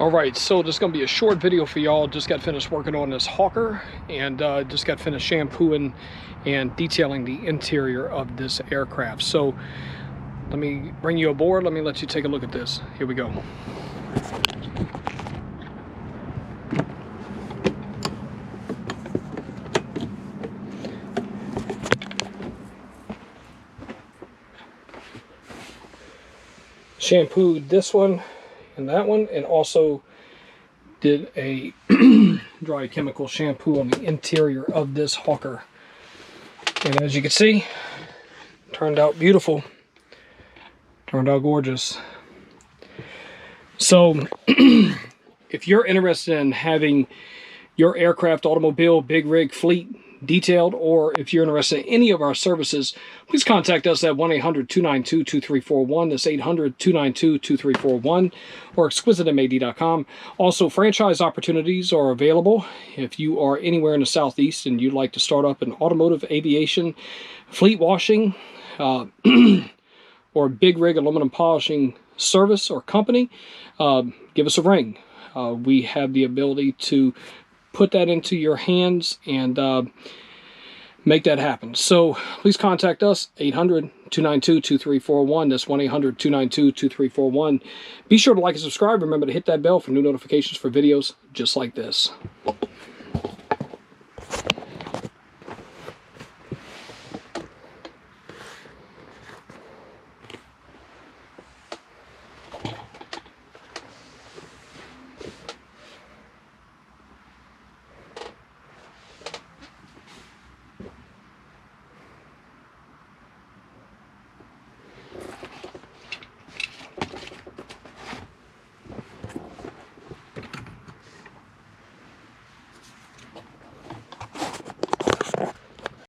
Alright, so this is going to be a short video for y'all. Just got finished working on this hawker and just got finished shampooing and detailing the interior of this aircraft. So let me bring you aboard. Let me let you take a look at this. Here we go. Shampooed this one and that one, and also did a dry chemical shampoo on the interior of this hawker. And as you can see, turned out beautiful, turned out gorgeous. So if you're interested in having your aircraft, automobile, big rig fleet detailed, or if you're interested in any of our services, please contact us at 1-800-292-2341. That's 800-292-2341, or exquisitemad.com. Also, franchise opportunities are available. If you are anywhere in the Southeast and you'd like to start up an automotive, aviation, fleet washing, or big rig aluminum polishing service or company, give us a ring. We have the ability to put that into your hands and make that happen. So please contact us, 800-292-2341. That's 1-800-292-2341. Be sure to like and subscribe. Remember to hit that bell for new notifications for videos just like this.